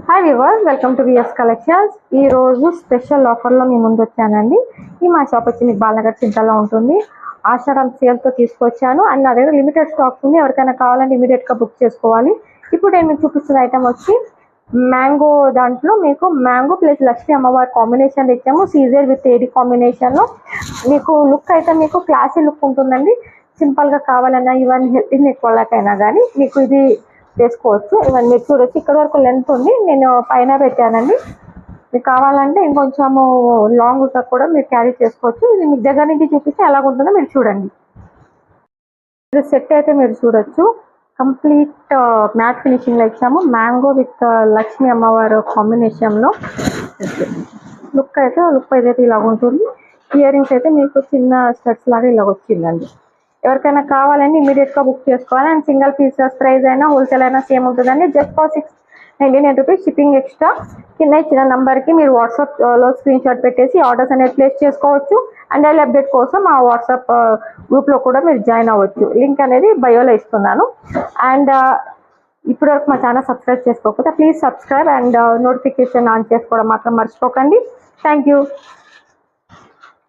Hi viewers, welcome to VS collections. ఈ రోజు special ఆఫర్లో మీ ముందు వచ్చానండి. ఈ మా షాప్ వచ్చి మీకు బాలనగర్ చింతల్లో ఉంటుంది. ఆషాఢం సేల్తో తీసుకొచ్చాను అండ్ నా దగ్గర లిమిటెడ్ స్టాక్ ఉంది. ఎవరికైనా కావాలంటే ఇమీడియట్గా బుక్ చేసుకోవాలి. ఇప్పుడు నేను మీకు చూపిస్తున్న ఐటమ్ వచ్చి మ్యాంగో. దాంట్లో మీకు మ్యాంగో ప్లస్ లక్ష్మీ అమ్మవారి కాంబినేషన్ ఇచ్చాము. సీజర్ విత్ ఏడి కాంబినేషన్లో మీకు లుక్ అయితే మీకు క్లాసీ లుక్ ఉంటుందండి. సింపుల్గా కావాలన్నా ఈవెన్ హెల్త్ వాళ్ళకైనా కానీ మీకు ఇది చేసుకోవచ్చు. ఇవన్నీ మీరు చూడొచ్చు, ఇక్కడ వరకు లెంత్ ఉంది, నేను పైన పెట్టానండి. మీకు కావాలంటే ఇంకొంచెము లాంగ్గా కూడా మీరు క్యారీ చేసుకోవచ్చు. ఇది మీకు దగ్గర నుంచి చూపిస్తే ఎలాగుంటుందో మీరు చూడండి. ఇది సెట్ అయితే మీరు చూడొచ్చు, కంప్లీట్ మ్యాట్ ఫినిషింగ్లో ఇచ్చాము. మ్యాంగో విత్ లక్ష్మీ అమ్మవారు కాంబినేషన్లో లుక్ అయితే ఇలాగ ఉంటుంది. ఇయర్ రింగ్స్ అయితే మీకు చిన్న స్టడ్స్ లాగా ఇలాగ వచ్చిందండి. ఎవరికైనా కావాలంటే ఇమీడియట్గా బుక్ చేసుకోవాలి. అండ్ సింగిల్ పీసెస్ ప్రైస్ అయినా హోల్సేల్ అయినా సేమ్ ఉంటుందండి. Just for 699 rupees shipping extra. కింద ఇచ్చిన నంబర్కి మీరు వాట్సాప్లో స్క్రీన్ షాట్ పెట్టేసి ఆర్డర్స్ అనేది ప్లేస్ చేసుకోవచ్చు. అండ్ డైలీ అప్డేట్ కోసం ఆ వాట్సాప్ గ్రూప్లో కూడా మీరు జాయిన్ అవ్వచ్చు. లింక్ అనేది బయోలో ఇస్తున్నాను. అండ్ ఇప్పటివరకు మా ఛానల్ సబ్స్క్రైబ్ చేసుకోకపోతే please subscribe and notification on చేసుకోవడం మాత్రం మర్చిపోకండి. Thank you.